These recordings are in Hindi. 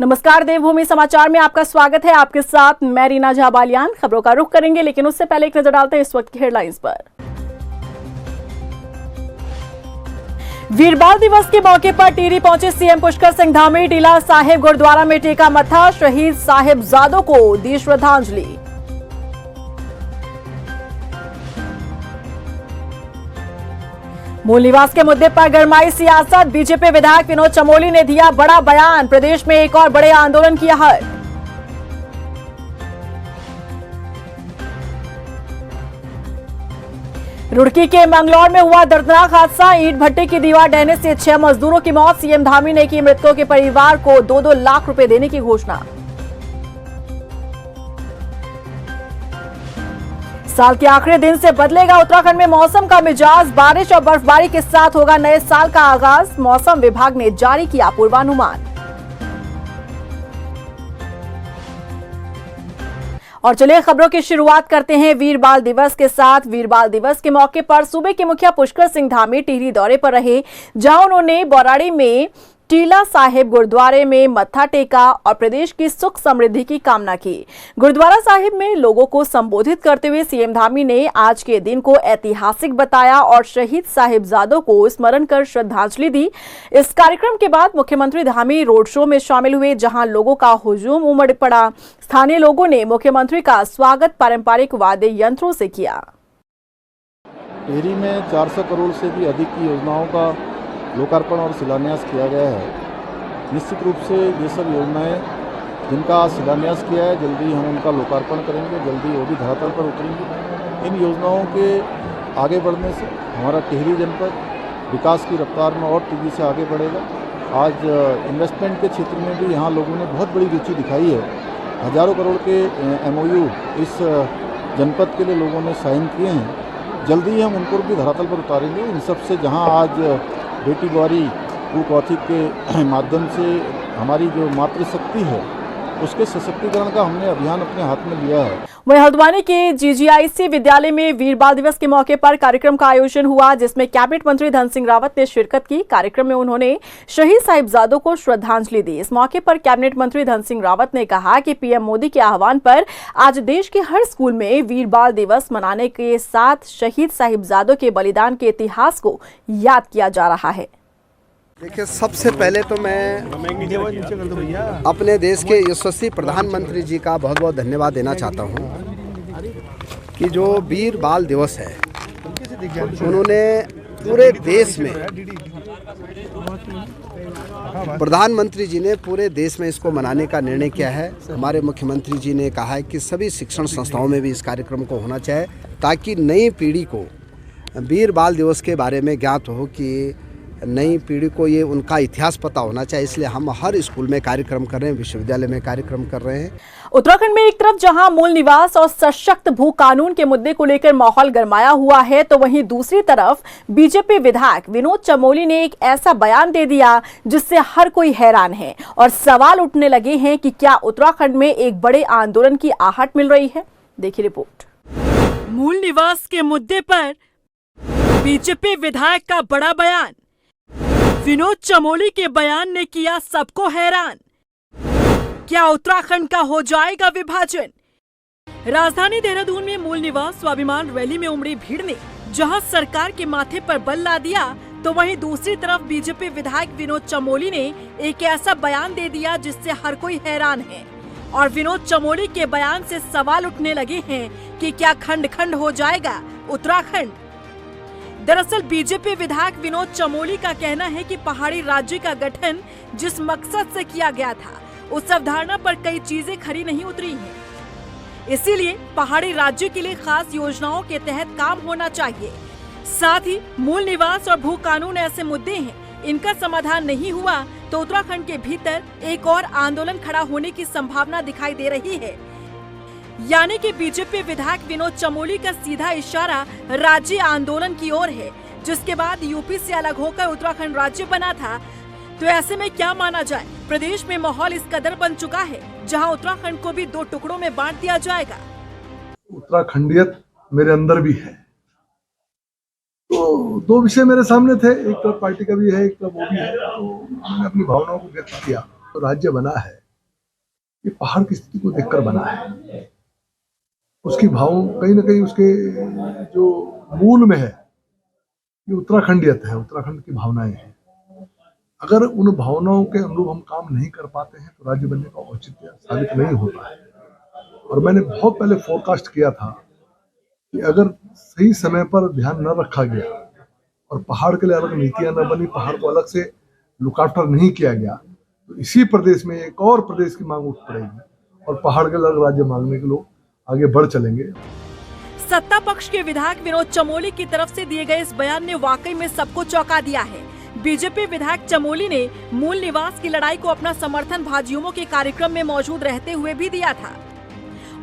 नमस्कार, देवभूमि समाचार में आपका स्वागत है। आपके साथ मैं रीना झा बालियान। खबरों का रुख करेंगे, लेकिन उससे पहले एक नजर डालते हैं इस वक्त की हेडलाइंस पर। वीर बाल दिवस के मौके पर टिहरी पहुंचे सीएम पुष्कर सिंह धामी। टीला साहिब गुरुद्वारा में टेका मत्था, शहीद साहिबजादों को दी श्रद्धांजलि। मूल निवास के मुद्दे पर गरमाई सियासत। बीजेपी विधायक विनोद चमोली ने दिया बड़ा बयान। प्रदेश में एक और बड़े आंदोलन की आहट। रुड़की के मंगलौर में हुआ दर्दनाक हादसा। ईंट भट्टे की दीवार ढहने से 6 मजदूरों की मौत। सीएम धामी ने की मृतकों के परिवार को 2-2 लाख रुपए देने की घोषणा। साल के आखिरी दिन से बदलेगा उत्तराखंड में मौसम का मिजाज। बारिश और बर्फबारी के साथ होगा नए साल का आगाज। मौसम विभाग ने जारी किया पूर्वानुमान। और चलिए खबरों की शुरुआत करते हैं वीर बाल दिवस के साथ। वीर बाल दिवस के मौके पर सूबे के मुखिया पुष्कर सिंह धामी टिहरी दौरे पर रहे, जहां उन्होंने बौराड़ी में टीला साहिब गुरुद्वारे में मत्था टेका और प्रदेश की सुख समृद्धि की कामना की। गुरुद्वारा साहिब में लोगों को संबोधित करते हुए सीएम धामी ने आज के दिन को ऐतिहासिक बताया और शहीद साहिबजादों को स्मरण कर श्रद्धांजलि दी। इस कार्यक्रम के बाद मुख्यमंत्री धामी रोड शो में शामिल हुए, जहां लोगों का हुजूम उमड़ पड़ा। स्थानीय लोगों ने मुख्यमंत्री का स्वागत पारंपरिक वाद्य यंत्रों से किया। टिहरी में 400 करोड़ से भी अधिक की योजनाओं का लोकार्पण और शिलान्यास किया गया है। निश्चित रूप से ये सब योजनाएं जिनका शिलान्यास किया है, जल्दी हम उनका लोकार्पण करेंगे, जल्दी वो भी धरातल पर उतरेंगे। इन योजनाओं के आगे बढ़ने से हमारा टिहरी जनपद विकास की रफ्तार में और तेज़ी से आगे बढ़ेगा। आज इन्वेस्टमेंट के क्षेत्र में भी यहाँ लोगों ने बहुत बड़ी रुचि दिखाई है। हज़ारों करोड़ के MOU इस जनपद के लिए लोगों ने साइन किए हैं। जल्दी ही हम उनको भी धरातल पर उतारेंगे। इन सब से जहाँ आज बेटी द्वारी कौथिक के माध्यम से हमारी जो मातृशक्ति है, उसके सशक्तिकरण का हमने अभियान अपने हाथ में लिया है। वहीं हल्द्वानी के GGIC विद्यालय में वीर बाल दिवस के मौके पर कार्यक्रम का आयोजन हुआ, जिसमें कैबिनेट मंत्री धन सिंह रावत ने शिरकत की। कार्यक्रम में उन्होंने शहीद साहिबजादों को श्रद्धांजलि दी। इस मौके पर कैबिनेट मंत्री धन सिंह रावत ने कहा कि पीएम मोदी के आह्वान पर आज देश के हर स्कूल में वीर बाल दिवस मनाने के साथ शहीद साहिबजादों के बलिदान के इतिहास को याद किया जा रहा है। देखिए, सबसे पहले तो मैं अपने देश के यशस्वी प्रधानमंत्री जी का बहुत बहुत धन्यवाद देना चाहता हूं कि जो वीर बाल दिवस है, उन्होंने पूरे देश में, प्रधानमंत्री जी ने पूरे देश में इसको मनाने का निर्णय किया है। हमारे मुख्यमंत्री जी ने कहा है कि सभी शिक्षण संस्थाओं में भी इस कार्यक्रम को होना चाहिए, ताकि नई पीढ़ी को वीर बाल दिवस के बारे में ज्ञात हो, कि नई पीढ़ी को ये उनका इतिहास पता होना चाहिए। इसलिए हम हर स्कूल में कार्यक्रम कर रहे हैं, विश्वविद्यालय में कार्यक्रम कर रहे हैं। उत्तराखंड में एक तरफ जहां मूल निवास और सशक्त भू कानून के मुद्दे को लेकर माहौल गरमाया हुआ है, तो वहीं दूसरी तरफ बीजेपी विधायक विनोद चमोली ने एक ऐसा बयान दे दिया जिससे हर कोई हैरान है और सवाल उठने लगे हैं कि क्या उत्तराखंड में एक बड़े आंदोलन की आहट मिल रही है। देखिए रिपोर्ट। मूल निवास के मुद्दे पर बीजेपी विधायक का बड़ा बयान। विनोद चमोली के बयान ने किया सबको हैरान। क्या उत्तराखंड का हो जाएगा विभाजन? राजधानी देहरादून में मूल निवास स्वाभिमान रैली में उमड़ी भीड़ ने जहां सरकार के माथे पर बल ला दिया, तो वहीं दूसरी तरफ बीजेपी विधायक विनोद चमोली ने एक ऐसा बयान दे दिया जिससे हर कोई हैरान है। और विनोद चमोली के बयान से सवाल उठने लगे हैं कि क्या खंड खंड हो जाएगा उत्तराखंड? दरअसल बीजेपी विधायक विनोद चमोली का कहना है कि पहाड़ी राज्य का गठन जिस मकसद से किया गया था, उस अवधारणा पर कई चीजें खरी नहीं उतरी हैं। इसीलिए पहाड़ी राज्य के लिए खास योजनाओं के तहत काम होना चाहिए। साथ ही मूल निवास और भू कानून ऐसे मुद्दे हैं, इनका समाधान नहीं हुआ तो उत्तराखंड के भीतर एक और आंदोलन खड़ा होने की संभावना दिखाई दे रही है। यानी कि बीजेपी विधायक विनोद चमोली का सीधा इशारा राज्य आंदोलन की ओर है, जिसके बाद यूपी से अलग होकर उत्तराखंड राज्य बना था। तो ऐसे में क्या माना जाए, प्रदेश में माहौल इस कदर बन चुका है जहां उत्तराखंड को भी 2 टुकड़ों में बांट दिया जाएगा। उत्तराखंडियत मेरे अंदर भी है, तो 2 विषय मेरे सामने थे, एक तरफ पार्टी का भी है, एक तरफ वो भी है। तो मैंने अपनी भावनाओं को व्यक्त किया। तो राज्य बना है, ये पहाड़ की स्थिति को देखकर बना है। उसकी भाव कहीं ना कहीं उसके जो मूल में है, ये उत्तराखंडियत है, उत्तराखंड की भावनाएं हैं। अगर उन भावनाओं के अनुरूप हम काम नहीं कर पाते हैं तो राज्य बनने का औचित्य साबित नहीं होता है। और मैंने बहुत पहले फोरकास्ट किया था कि अगर सही समय पर ध्यान न रखा गया और पहाड़ के लिए अलग नीतियां न बनी, पहाड़ को अलग से लुक आफ्टर नहीं किया गया, तो इसी प्रदेश में एक और प्रदेश की मांग उठ पड़ेगी और पहाड़ के अलग राज्य मांगने के लोग आगे बढ़ चलेंगे। सत्ता पक्ष के विधायक विनोद चमोली की तरफ से दिए गए इस बयान ने वाकई में सबको चौंका दिया है। बीजेपी विधायक चमोली ने मूल निवास की लड़ाई को अपना समर्थन भाजयुमो के कार्यक्रम में मौजूद रहते हुए भी दिया था।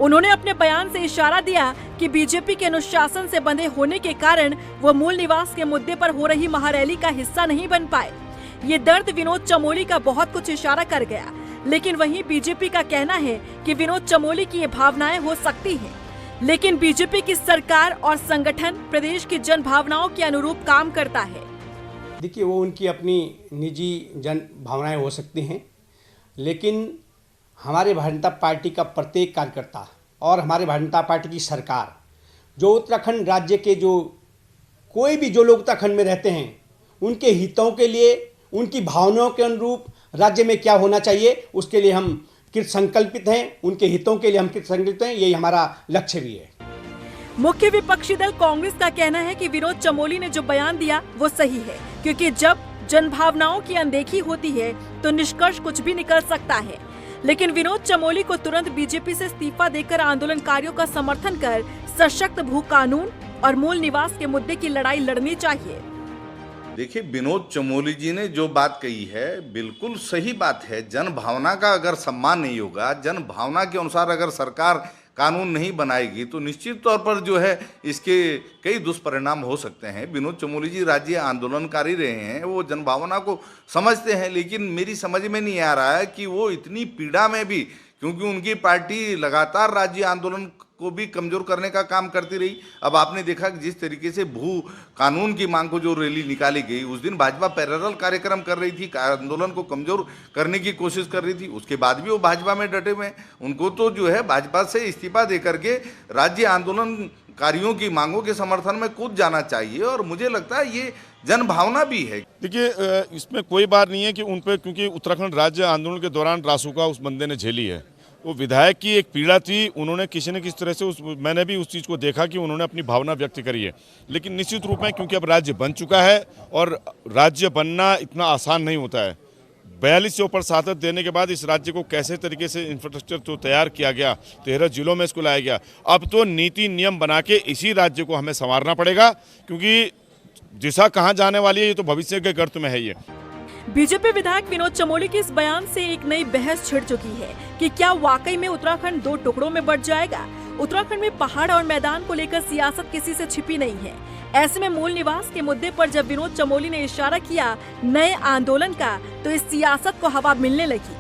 उन्होंने अपने बयान से इशारा दिया कि बीजेपी के अनुशासन से बंधे होने के कारण वो मूल निवास के मुद्दे पर हो रही महारैली का हिस्सा नहीं बन पाए। ये दर्द विनोद चमोली का बहुत कुछ इशारा कर गया, लेकिन वहीं बीजेपी का कहना है कि विनोद चमोली की ये भावनाएं हो सकती हैं, लेकिन बीजेपी की सरकार और संगठन प्रदेश की जन भावनाओं के अनुरूप काम करता है। देखिए, वो उनकी अपनी निजी जन भावनाएं हो सकती हैं, लेकिन हमारे भारतीय जनता पार्टी का प्रत्येक कार्यकर्ता और हमारे भारतीय जनता पार्टी की सरकार जो उत्तराखंड राज्य के कोई भी लोग उत्तराखंड में रहते हैं, उनके हितों के लिए, उनकी भावनाओं के अनुरूप राज्य में क्या होना चाहिए, उसके लिए हम कृत संकल्पित हैं। उनके हितों के लिए हम कृत संकल्पित हैं, यही हमारा लक्ष्य भी है। मुख्य विपक्षी दल कांग्रेस का कहना है कि विनोद चमोली ने जो बयान दिया वो सही है, क्योंकि जब जनभावनाओं की अनदेखी होती है तो निष्कर्ष कुछ भी निकल सकता है। लेकिन विनोद चमोली को तुरंत बीजेपी से इस्तीफा देकर आंदोलनकारियों का समर्थन कर सशक्त भू कानून और मूल निवास के मुद्दे की लड़ाई लड़नी चाहिए। देखिए, विनोद चमोली जी ने जो बात कही है बिल्कुल सही बात है। जन भावना का अगर सम्मान नहीं होगा, जन भावना के अनुसार अगर सरकार कानून नहीं बनाएगी तो निश्चित तौर पर इसके कई दुष्परिणाम हो सकते हैं। विनोद चमोली जी राज्य आंदोलनकारी रहे हैं, वो जनभावना को समझते हैं, लेकिन मेरी समझ में नहीं आ रहा है कि वो इतनी पीड़ा में भी, क्योंकि उनकी पार्टी लगातार राज्य आंदोलन को भी कमज़ोर करने का काम करती रही। अब आपने देखा कि जिस तरीके से भू कानून की मांग को जो रैली निकाली गई, उस दिन भाजपा पैरेलल कार्यक्रम कर रही थी, आंदोलन को कमज़ोर करने की कोशिश कर रही थी। उसके बाद भी वो भाजपा में डटे हुए हैं। उनको तो भाजपा से इस्तीफा दे करके राज्य आंदोलनकारियों की मांगों के समर्थन में कूद जाना चाहिए, और मुझे लगता है ये जन भावना भी है। देखिए, इसमें कोई बात नहीं है कि उन पर, क्योंकि उत्तराखंड राज्य आंदोलन के दौरान रासुका उस बंदे ने झेली है, वो विधायक की एक पीड़ा थी। उन्होंने किसी न किसी तरह से मैंने भी उस चीज़ को देखा कि उन्होंने अपनी भावना व्यक्त करी है। लेकिन निश्चित रूप में क्योंकि अब राज्य बन चुका है और राज्य बनना इतना आसान नहीं होता है। 42 से ऊपर सांसद देने के बाद इस राज्य को कैसे तरीके से इंफ्रास्ट्रक्चर तो तैयार किया गया, 13 जिलों में इसको लाया गया। अब तो नीति नियम बना के इसी राज्य को हमें संवारना पड़ेगा, क्योंकि दिशा कहाँ जाने वाली है ये तो भविष्य के गर्त में है। ये बीजेपी विधायक विनोद चमोली के इस बयान से एक नई बहस छिड़ चुकी है कि क्या वाकई में उत्तराखंड 2 टुकड़ों में बंट जाएगा। उत्तराखंड में पहाड़ और मैदान को लेकर सियासत किसी से छिपी नहीं है। ऐसे में मूल निवास के मुद्दे पर जब विनोद चमोली ने इशारा किया नए आंदोलन का, तो इस सियासत को हवा मिलने लगी।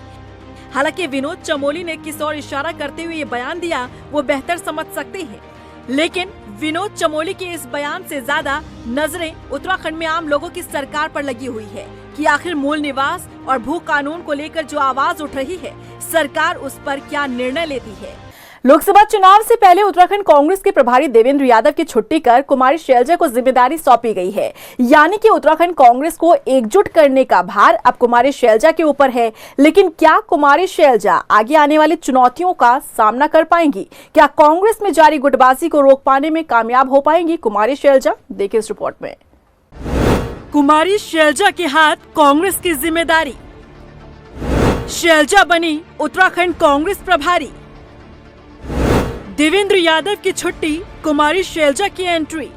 हालांकि विनोद चमोली ने किस और इशारा करते हुए ये बयान दिया वो बेहतर समझ सकते हैं, लेकिन विनोद चमोली के इस बयान से ज्यादा नजरें उत्तराखंड में आम लोगों की सरकार पर लगी हुई है कि आखिर मूल निवास और भू कानून को लेकर जो आवाज उठ रही है, सरकार उस पर क्या निर्णय लेती है। लोकसभा चुनाव से पहले उत्तराखंड कांग्रेस के प्रभारी देवेंद्र यादव की छुट्टी कर कुमारी शैलजा को जिम्मेदारी सौंपी गई है। यानी कि उत्तराखंड कांग्रेस को एकजुट करने का भार अब कुमारी शैलजा के ऊपर है। लेकिन क्या कुमारी शैलजा आगे आने वाली चुनौतियों का सामना कर पाएंगी? क्या कांग्रेस में जारी गुटबाजी को रोक पाने में कामयाब हो पाएंगी कुमारी शैलजा? देखिए इस रिपोर्ट में। कुमारी शैलजा के हाथ कांग्रेस की जिम्मेदारी। शैलजा बनी उत्तराखंड कांग्रेस प्रभारी। देवेंद्र यादव की छुट्टी, कुमारी शैलजा की एंट्री।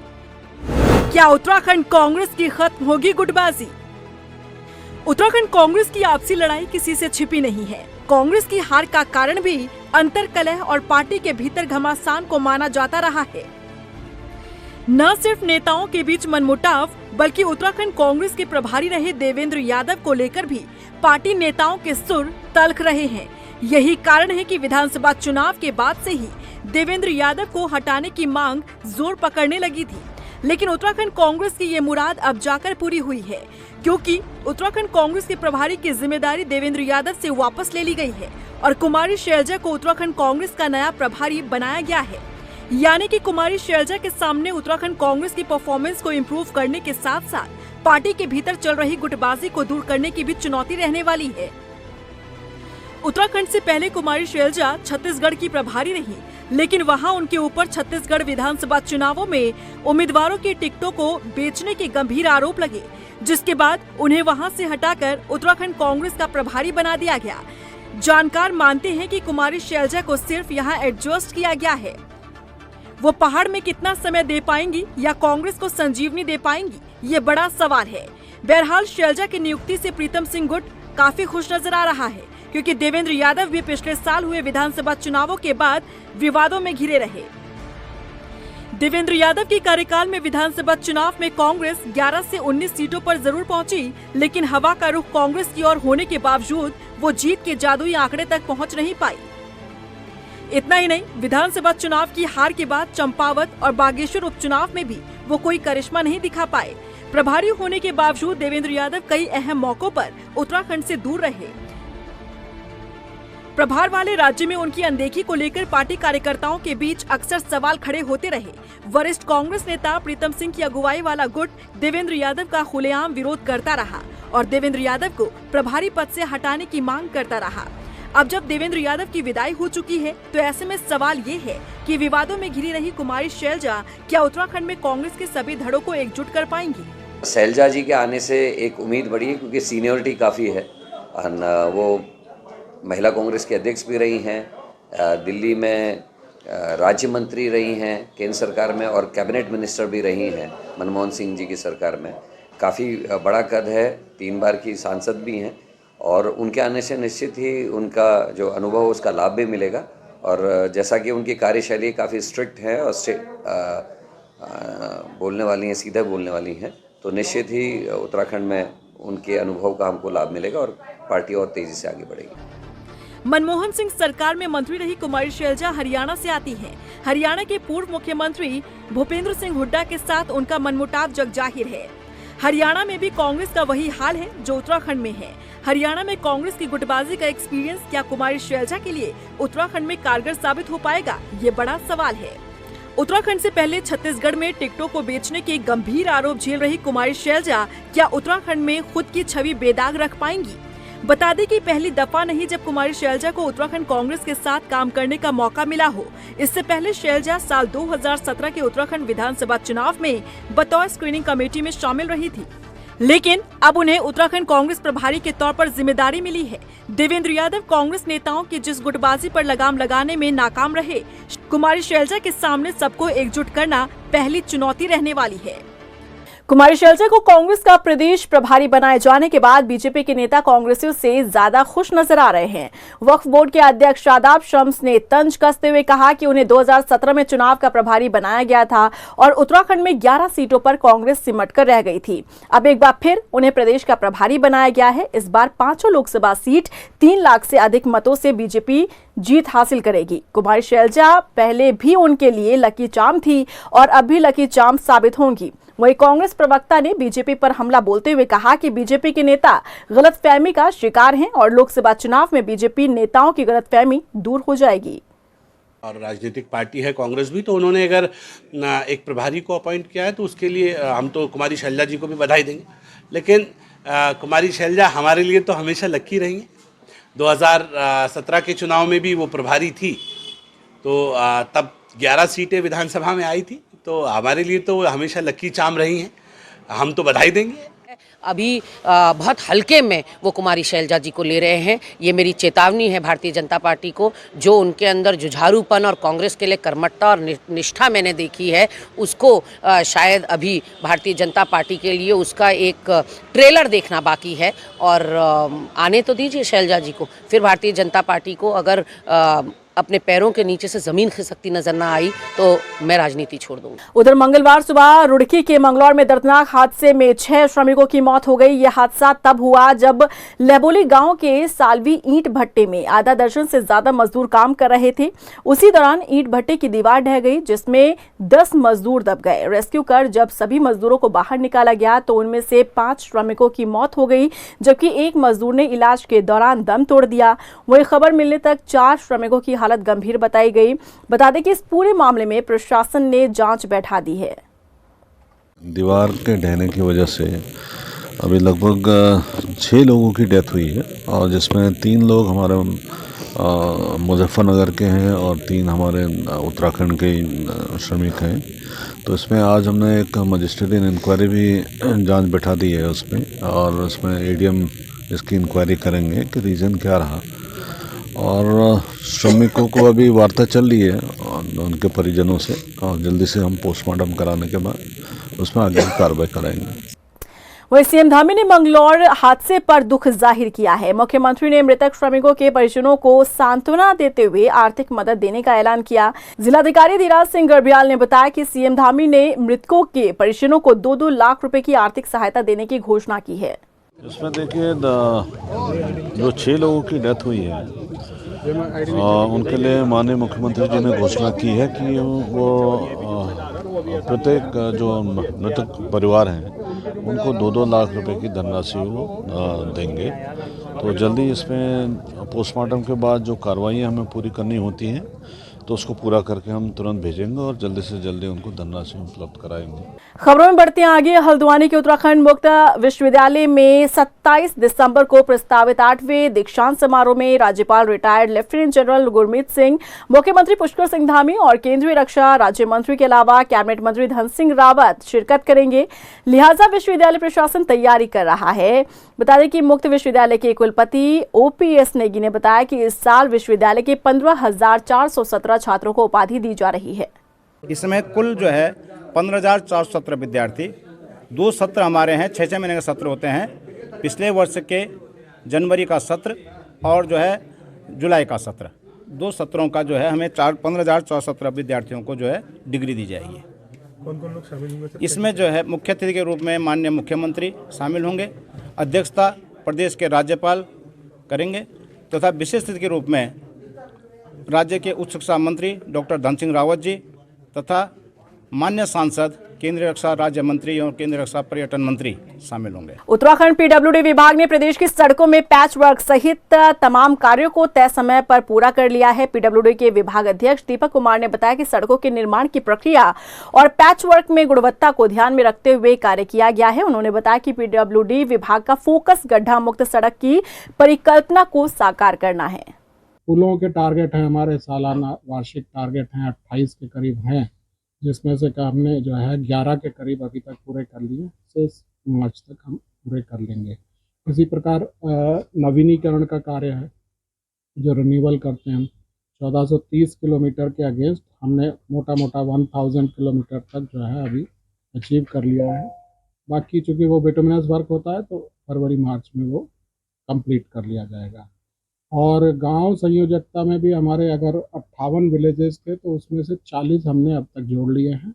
क्या उत्तराखंड कांग्रेस की खत्म होगी गुटबाजी? उत्तराखंड कांग्रेस की आपसी लड़ाई किसी से छिपी नहीं है। कांग्रेस की हार का कारण भी अंतर्कलह और पार्टी के भीतर घमासान को माना जाता रहा है। न सिर्फ नेताओं के बीच मनमुटाव, बल्कि उत्तराखंड कांग्रेस के प्रभारी रहे देवेंद्र यादव को लेकर भी पार्टी नेताओं के सुर तल्ख रहे हैं। यही कारण है कि विधानसभा चुनाव के बाद से ही देवेंद्र यादव को हटाने की मांग जोर पकड़ने लगी थी। लेकिन उत्तराखंड कांग्रेस की ये मुराद अब जाकर पूरी हुई है, क्योंकि उत्तराखंड कांग्रेस के प्रभारी की जिम्मेदारी देवेंद्र यादव से वापस ले ली गई है और कुमारी शैलजा को उत्तराखंड कांग्रेस का नया प्रभारी बनाया गया है। यानी कि कुमारी शैलजा के सामने उत्तराखंड कांग्रेस की परफॉर्मेंस को इम्प्रूव करने के साथ साथ पार्टी के भीतर चल रही गुटबाजी को दूर करने की भी चुनौती रहने वाली है। उत्तराखंड से पहले कुमारी शैलजा छत्तीसगढ़ की प्रभारी रही, लेकिन वहां उनके ऊपर छत्तीसगढ़ विधानसभा चुनावों में उम्मीदवारों की टिकटों को बेचने के गंभीर आरोप लगे, जिसके बाद उन्हें वहां से हटाकर उत्तराखंड कांग्रेस का प्रभारी बना दिया गया। जानकार मानते हैं कि कुमारी शैलजा को सिर्फ यहां एडजस्ट किया गया है। वो पहाड़ में कितना समय दे पाएंगी या कांग्रेस को संजीवनी दे पाएंगी, ये बड़ा सवाल है। बहरहाल शैलजा की नियुक्ति से प्रीतम सिंह गुट काफी खुश नजर आ रहा है, क्योंकि देवेंद्र यादव भी पिछले साल हुए विधानसभा चुनावों के बाद विवादों में घिरे रहे। देवेंद्र यादव के कार्यकाल में विधानसभा चुनाव में कांग्रेस 11 से 19 सीटों पर जरूर पहुंची, लेकिन हवा का रुख कांग्रेस की ओर होने के बावजूद वो जीत के जादुई आंकड़े तक पहुंच नहीं पाई। इतना ही नहीं, विधानसभा चुनाव की हार के बाद चंपावत और बागेश्वर उपचुनाव में भी वो कोई करिश्मा नहीं दिखा पाए। प्रभारी होने के बावजूद देवेंद्र यादव कई अहम मौकों पर उत्तराखंड से दूर रहे। प्रभार वाले राज्य में उनकी अनदेखी को लेकर पार्टी कार्यकर्ताओं के बीच अक्सर सवाल खड़े होते रहे। वरिष्ठ कांग्रेस नेता प्रीतम सिंह की अगुवाई वाला गुट देवेंद्र यादव का खुलेआम विरोध करता रहा और देवेंद्र यादव को प्रभारी पद से हटाने की मांग करता रहा। अब जब देवेंद्र यादव की विदाई हो चुकी है, तो ऐसे में सवाल ये है कि विवादों में घिरी रही कुमारी शैलजा क्या उत्तराखंड में कांग्रेस के सभी धड़ों को एकजुट कर पाएंगी? शैलजा जी के आने से एक उम्मीद बढ़ी है, क्योंकि सीनियरिटी काफ़ी है। वो महिला कांग्रेस के अध्यक्ष भी रही हैं, दिल्ली में राज्य मंत्री रही हैं केंद्र सरकार में, और कैबिनेट मिनिस्टर भी रही हैं मनमोहन सिंह जी की सरकार में। काफ़ी बड़ा कद है, 3 बार की सांसद भी हैं, और उनके आने से निश्चित ही उनका जो अनुभव उसका लाभ भी मिलेगा। और जैसा कि उनकी कार्यशैली काफ़ी स्ट्रिक्ट है और बोलने वाली हैं, सीधा बोलने वाली हैं, तो निश्चित ही उत्तराखंड में उनके अनुभव का हमको लाभ मिलेगा और पार्टी और तेजी से आगे बढ़ेगी। मनमोहन सिंह सरकार में मंत्री रही कुमारी शैलजा हरियाणा से आती हैं। हरियाणा के पूर्व मुख्यमंत्री भूपेंद्र सिंह हुड्डा के साथ उनका मनमुटाव जग जाहिर है। हरियाणा में भी कांग्रेस का वही हाल है जो उत्तराखंड में है। हरियाणा में कांग्रेस की गुटबाजी का एक्सपीरियंस क्या कुमारी शैलजा के लिए उत्तराखंड में कारगर साबित हो पाएगा, ये बड़ा सवाल है। उत्तराखंड से पहले छत्तीसगढ़ में टिकटों को बेचने के गंभीर आरोप झेल रही कुमारी शैलजा क्या उत्तराखंड में खुद की छवि बेदाग रख पाएंगी? बता दें कि पहली दफा नहीं जब कुमारी शैलजा को उत्तराखंड कांग्रेस के साथ काम करने का मौका मिला हो। इससे पहले शैलजा साल 2017 के उत्तराखंड विधानसभा चुनाव में बतौर स्क्रीनिंग कमेटी में शामिल रही थी, लेकिन अब उन्हें उत्तराखंड कांग्रेस प्रभारी के तौर पर जिम्मेदारी मिली है। देवेंद्र यादव कांग्रेस नेताओं की जिस गुटबाजी पर लगाम लगाने में नाकाम रहे, कुमारी शैलजा के सामने सबको एकजुट करना पहली चुनौती रहने वाली है। कुमारी शैलजा को कांग्रेस का प्रदेश प्रभारी बनाए जाने के बाद बीजेपी के नेता कांग्रेसियों से ज्यादा खुश नजर आ रहे हैं। वक्फ बोर्ड के अध्यक्ष शादाब शम्स ने तंज कसते हुए कहा कि उन्हें 2017 में चुनाव का प्रभारी बनाया गया था और उत्तराखंड में 11 सीटों पर कांग्रेस सिमट कर रह गई थी। अब एक बार फिर उन्हें प्रदेश का प्रभारी बनाया गया है। इस बार 5 लोकसभा सीट 3 लाख से अधिक मतों से बीजेपी जीत हासिल करेगी। कुमारी शैलजा पहले भी उनके लिए लकी चार्म थी और अब भी लकी चार्म साबित होंगी। वहीं कांग्रेस प्रवक्ता ने बीजेपी पर हमला बोलते हुए कहा कि बीजेपी के नेता गलतफहमी का शिकार हैं और लोकसभा चुनाव में बीजेपी नेताओं की गलतफहमी दूर हो जाएगी। और राजनीतिक पार्टी है कांग्रेस भी, तो उन्होंने अगर एक प्रभारी को अपॉइंट किया है तो उसके लिए हम तो कुमारी शैलजा जी को भी बधाई देंगे। लेकिन कुमारी शैलजा हमारे लिए तो हमेशा लकी रही हैं। 2017 के चुनाव में भी वो प्रभारी थी, तो तब 11 सीटें विधानसभा में आई थी, तो हमारे लिए तो हमेशा लकी चार्म रही हैं। हम तो बधाई देंगे। अभी बहुत हल्के में वो कुमारी शैलजा जी को ले रहे हैं। ये मेरी चेतावनी है भारतीय जनता पार्टी को, जो उनके अंदर जुझारूपन और कांग्रेस के लिए कर्मठता और निष्ठा मैंने देखी है, उसको शायद अभी भारतीय जनता पार्टी के लिए उसका एक ट्रेलर देखना बाकी है। और आने तो दीजिए शैलजा जी को, फिर भारतीय जनता पार्टी को अगर अपने पैरों के नीचे से ज़मीन खिसकती नज़र ना आई तो मैं राजनीति छोड़ दूंगी। उधर मंगलवार सुबह रुड़की के मंगलौर में दर्दनाक हादसे में 6 श्रमिकों की मौत हो गई। यह हादसा तब हुआ जब लेबोली गांव के सालवी ईंट भट्टे में आधा दर्जन से ज्यादा मजदूर काम कर रहे थे। उसी दौरान ईंट भट्टे की दीवार ढह गई, जिसमें 10 मजदूर दब गए। रेस्क्यू कर जब सभी मजदूरों को बाहर निकाला गया तो उनमें से 5 श्रमिकों की मौत हो गई, जबकि एक मजदूर ने इलाज के दौरान दम तोड़ दिया। वहीं खबर मिलने तक 4 श्रमिकों की हालत गंभीर बताई गई। बता दें कि इस पूरे मामले में प्रशासन ने जांच बैठा दी है। दीवार के ढहने की वजह से अभी लगभग 6 लोगों की डेथ हुई है, और जिसमें 3 लोग हमारे मुजफ्फरनगर के हैं और 3 हमारे उत्तराखंड के श्रमिक हैं। तो इसमें आज हमने एक मजिस्ट्रेट इंक्वायरी भी जांच बैठा दी है उसमें, और उसमें एडीएम इसकी इंक्वायरी करेंगे कि रीज़न क्या रहा। और श्रमिकों को अभी वार्ता चल रही है उनके परिजनों से, और जल्दी से हम पोस्टमार्टम कराने के बाद उसमें आगे कार्रवाई कराएंगे। वहीं सीएम धामी ने मंगलौर हादसे पर दुख जाहिर किया है। मुख्यमंत्री ने मृतक श्रमिकों के परिजनों को सांत्वना देते हुए आर्थिक मदद देने का ऐलान किया। जिलाधिकारी धीराज सिंह गर्ब्याल ने बताया कि सीएम धामी ने मृतकों के परिजनों को 2-2 लाख रुपए की आर्थिक सहायता देने की घोषणा की है। इसमें देखिए जो 6 लोगों की डेथ हुई है उनके लिए माननीय मुख्यमंत्री जी ने घोषणा की है कि वो प्रत्येक जो मृतक परिवार हैं उनको 2-2 लाख रुपए की धनराशि वो देंगे। तो जल्दी इसमें पोस्टमार्टम के बाद जो कार्रवाइयाँ हमें पूरी करनी होती हैं तो उसको पूरा करके हम तुरंत भेजेंगे और जल्दी से जल्दी उनको धनराशि उपलब्ध कराएंगे। खबरों में बढ़ते हैं आगे। हल्द्वानी के उत्तराखंड मुक्त विश्वविद्यालय में 27 दिसंबर को प्रस्तावित 8वें दीक्षांत समारोह में राज्यपाल retired lieutenant general Gurmeet Singh, मुख्यमंत्री पुष्कर सिंह धामी और केंद्रीय रक्षा राज्य मंत्री के अलावा कैबिनेट मंत्री धन सिंह रावत शिरकत करेंगे। लिहाजा विश्वविद्यालय प्रशासन तैयारी कर रहा है। बता दें कि मुक्त विश्वविद्यालय के कुलपति OPS नेगी ने बताया कि इस साल विश्वविद्यालय के 15,417 छात्रों को उपाधि दी जा रही है। इसमें कुल जो है 15,417 विद्यार्थी, 2 सत्र हमारे हैं, 6 महीने के सत्र होते हैं। पिछले वर्ष के जनवरी का सत्र और जो है जुलाई का सत्र, 2 सत्रों का जो है हमें 15,417 विद्यार्थियों को जो है डिग्री दी जाएगी। कौन-कौन लोग शामिल होंगे? इसमें जो है मुख्य अतिथि के रूप में माननीय मुख्यमंत्री शामिल होंगे, अध्यक्षता प्रदेश के राज्यपाल करेंगे तथा विशेष अतिथि के रूप में राज्य के उच्च शिक्षा मंत्री डॉक्टर धन सिंह रावत जी तथा माननीय सांसद केंद्रीय रक्षा राज्य मंत्री और केंद्रीय रक्षा पर्यटन मंत्री शामिल होंगे। उत्तराखंड PWD विभाग ने प्रदेश की सड़कों में पैच वर्क सहित तमाम कार्यों को तय समय पर पूरा कर लिया है। PWD के विभाग अध्यक्ष दीपक कुमार ने बताया कि सड़कों के निर्माण की प्रक्रिया और पैच वर्क में गुणवत्ता को ध्यान में रखते हुए कार्य किया गया है। उन्होंने बताया कि PWD विभाग का फोकस गड्ढा मुक्त सड़क की परिकल्पना को साकार करना है। पुलों के टारगेट हैं हमारे सालाना वार्षिक टारगेट हैं 28 के करीब हैं, जिसमें से हमने जो है 11 के करीब अभी तक पूरे कर लिए, शेष मार्च तक हम पूरे कर लेंगे। इसी प्रकार नवीनीकरण का कार्य है जो रिन्यूअल करते हैं हम 1430 किलोमीटर के अगेंस्ट हमने मोटा 1000 किलोमीटर तक जो है अभी अचीव कर लिया है। बाकी चूँकि वो बिटुमिनस वर्क होता है तो फरवरी मार्च में वो कंप्लीट कर लिया जाएगा। और गांव संयोजकता में भी हमारे अगर 58 विलेजेस थे तो उसमें से 40 हमने अब तक जोड़ लिए हैं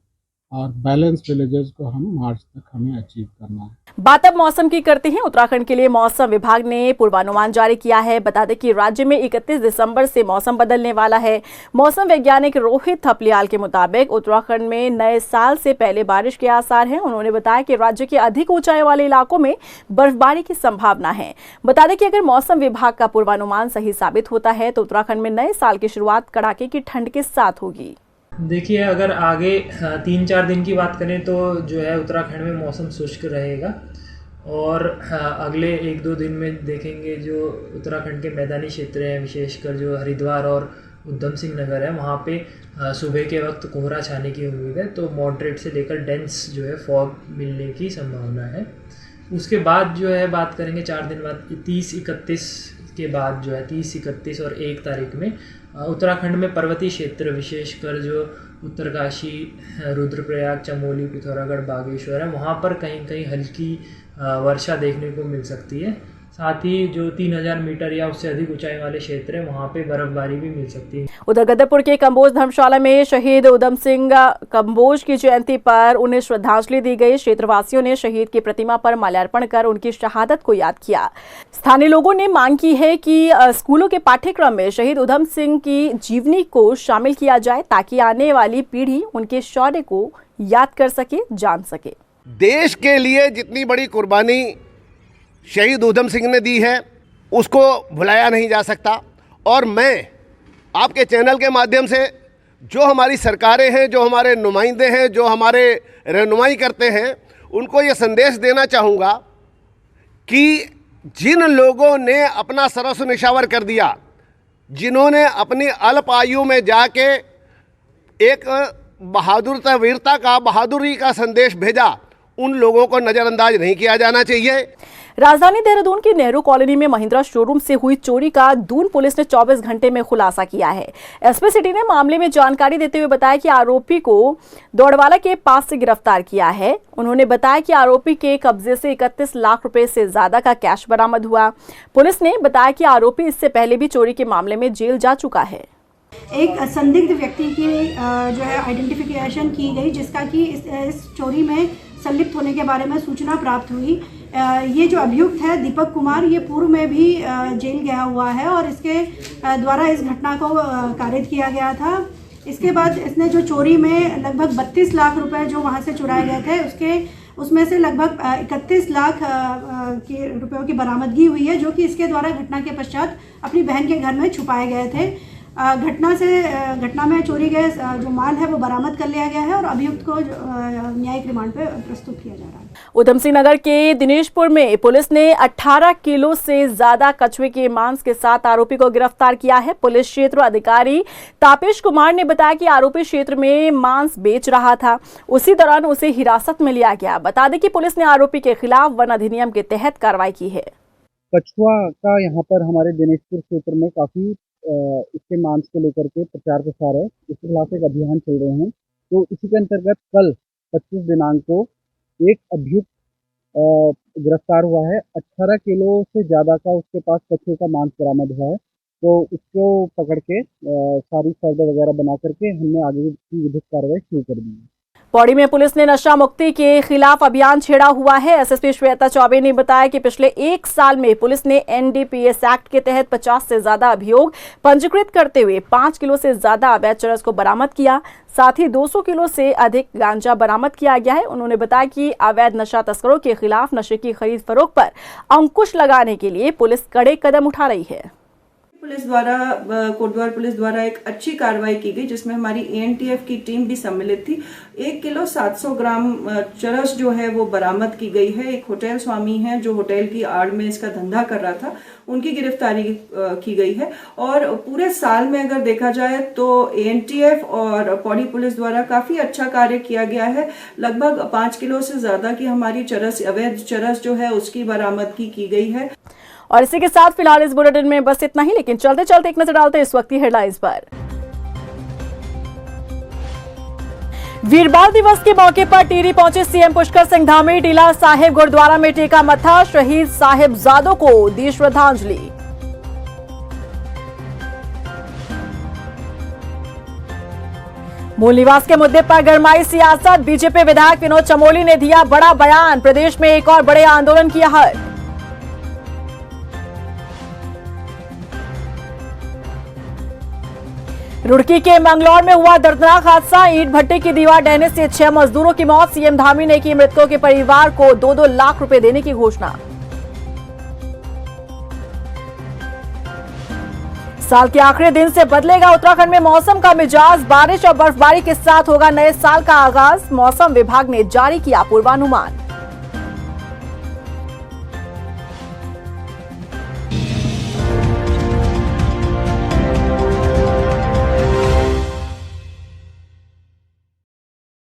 और बैलेंस विलेजेस को हम मार्च तक हमें अचीव करना है। बात अब मौसम की करते हैं। उत्तराखंड के लिए मौसम विभाग ने पूर्वानुमान जारी किया है। बता दें कि राज्य में 31 दिसंबर से मौसम बदलने वाला है। मौसम वैज्ञानिक रोहित थपलियाल के मुताबिक उत्तराखंड में नए साल से पहले बारिश के आसार हैं। उन्होंने बताया कि राज्य के अधिक ऊंचाई वाले इलाकों में बर्फबारी की संभावना है। बता दें कि अगर मौसम विभाग का पूर्वानुमान सही साबित होता है तो उत्तराखंड में नए साल की शुरुआत कड़ाके की ठंड के साथ होगी। देखिए, अगर आगे 3-4 दिन की बात करें तो जो है उत्तराखंड में मौसम शुष्क रहेगा और अगले 1-2 दिन में देखेंगे जो उत्तराखंड के मैदानी क्षेत्र हैं, विशेषकर जो हरिद्वार और उधम सिंह नगर है, वहाँ पे सुबह के वक्त कोहरा छाने की उम्मीद है। तो मॉडरेट से लेकर डेंस जो है फॉग मिलने की संभावना है। उसके बाद जो है बात करेंगे 4 दिन बाद 30-31 के बाद जो है 30-31 और 1 तारीख में उत्तराखंड में पर्वतीय क्षेत्र विशेषकर जो उत्तरकाशी, रुद्रप्रयाग, चमोली, पिथौरागढ़, बागेश्वर है, वहाँ पर कहीं कहीं हल्की वर्षा देखने को मिल सकती है। साथ ही जो 3000 मीटर या उससे अधिक ऊंचाई वाले क्षेत्र है वहाँ पे बर्फबारी भी मिल सकती है। उधर गदरपुर के कंबोज धर्मशाला में शहीद उधम सिंह कंबोज की जयंती पर उन्हें श्रद्धांजलि दी गई। क्षेत्रवासियों ने शहीद की प्रतिमा पर माल्यार्पण कर उनकी शहादत को याद किया। स्थानीय लोगों ने मांग की है कि स्कूलों के पाठ्यक्रम में शहीद उधम सिंह की जीवनी को शामिल किया जाए ताकि आने वाली पीढ़ी उनके शौर्य को याद कर सके, जान सके। देश के लिए जितनी बड़ी कुर्बानी शहीद उधम सिंह ने दी है उसको भुलाया नहीं जा सकता। और मैं आपके चैनल के माध्यम से जो हमारी सरकारें हैं, जो हमारे नुमाइंदे हैं, जो हमारे रहनुमाई करते हैं, उनको ये संदेश देना चाहूँगा कि जिन लोगों ने अपना सर्वस्व निछावर कर दिया, जिन्होंने अपनी अल्प आयु में जाके एक बहादुरता, वीरता का, बहादुरी का संदेश भेजा, उन लोगों को नज़रअंदाज नहीं किया जाना चाहिए। राजधानी देहरादून की नेहरू कॉलोनी में महिंद्रा शोरूम से हुई चोरी का दून पुलिस ने 24 घंटे में खुलासा किया है। एसपी सिटी ने मामले में जानकारी देते हुए बताया कि आरोपी को दौड़वाला के पास से गिरफ्तार किया है। उन्होंने बताया कि आरोपी के कब्जे से 31 लाख रुपए से ज्यादा का कैश बरामद हुआ। पुलिस ने बताया कि आरोपी इससे पहले भी चोरी के मामले में जेल जा चुका है। एक संदिग्ध व्यक्ति की जो है आइडेंटिफिकेशन की गई, जिसका कि इस चोरी में संलिप्त होने के बारे में सूचना प्राप्त हुई। ये जो अभियुक्त है दीपक कुमार, ये पूर्व में भी जेल गया हुआ है और इसके द्वारा इस घटना को कारित किया गया था। इसके बाद इसने जो चोरी में लगभग 32 लाख रुपए जो वहाँ से चुराए गए थे, उसमें से लगभग 31 लाख के रुपयों की बरामदगी हुई है, जो कि इसके द्वारा घटना के पश्चात अपनी बहन के घर में छुपाए गए थे। घटना में चोरी गए जो माल है वो बरामद कर लिया गया है और अभियुक्त को न्यायिक रिमांड पे प्रस्तुत किया जा रहा है। उधम सिंह नगर के दिनेशपुर में पुलिस ने 18 किलो से ज्यादा कछुए के मांस के साथ आरोपी को गिरफ्तार किया है। पुलिस क्षेत्र अधिकारी तापेश कुमार ने बताया कि आरोपी क्षेत्र में मांस बेच रहा था, उसी दौरान उसे हिरासत में लिया गया। बता दें कि पुलिस ने आरोपी के खिलाफ वन अधिनियम के तहत कार्रवाई की है। कछुआ का यहाँ पर हमारे दिनेशपुर क्षेत्र में काफी इसके मांस को लेकर के प्रचार प्रसार है, इसके खिलाफ एक अभियान चल रहे हैं। तो इसी के अंतर्गत कल 25 दिनांक को एक अभियुक्त गिरफ्तार हुआ है। 18 किलो से ज़्यादा का उसके पास कछुए का मांस बरामद हुआ है। तो उसको पकड़ के सारी फर्द वगैरह बना करके हमने आगे की विधिक कार्रवाई शुरू कर दी है। पौड़ी में पुलिस ने नशा मुक्ति के खिलाफ अभियान छेड़ा हुआ है। एसएसपी श्वेता चौबे ने बताया कि पिछले 1 साल में पुलिस ने एनडीपीएस एक्ट के तहत 50 से ज्यादा अभियोग पंजीकृत करते हुए 5 किलो से ज्यादा अवैध चरस को बरामद किया। साथ ही 200 किलो से अधिक गांजा बरामद किया गया है। उन्होंने बताया कि अवैध नशा तस्करों के खिलाफ नशे की खरीद फरोख्त पर अंकुश लगाने के लिए पुलिस कड़े कदम उठा रही है। पुलिस द्वारा, कोटद्वार पुलिस द्वारा एक अच्छी कार्रवाई की गई, जिसमें हमारी एएनटीएफ की टीम भी सम्मिलित थी। 1 किलो 700 ग्राम चरस जो है वो बरामद की गई है। एक होटल स्वामी है जो होटल की आड़ में इसका धंधा कर रहा था, उनकी गिरफ्तारी की गई है। और पूरे साल में अगर देखा जाए तो एएनटीएफ और पौड़ी पुलिस द्वारा काफी अच्छा कार्य किया गया है। लगभग 5 किलो से ज्यादा की हमारी चरस, अवैध चरस जो है उसकी बरामदगी की गई है। और इसी के साथ फिलहाल इस बुलेटिन में बस इतना ही, लेकिन चलते चलते एक नजर डालते हैं इस वक्त की हेडलाइंस पर। वीरबाल दिवस के मौके पर टिहरी पहुंचे सीएम पुष्कर सिंह धामी। टीला साहिब गुरुद्वारा में टेका मत्था, शहीद साहिबजादों को दी श्रद्धांजलि। मूल निवास के मुद्दे पर गरमाई सियासत, बीजेपी विधायक विनोद चमोली ने दिया बड़ा बयान। प्रदेश में एक और बड़े आंदोलन की आहट। रुड़की के मंगलौर में हुआ दर्दनाक हादसा, ईंट भट्टे की दीवार ढहने से 6 मजदूरों की मौत। सीएम धामी ने की मृतकों के परिवार को 2-2 लाख रुपए देने की घोषणा। साल के आखिरी दिन से बदलेगा उत्तराखंड में मौसम का मिजाज, बारिश और बर्फबारी के साथ होगा नए साल का आगाज। मौसम विभाग ने जारी किया पूर्वानुमान।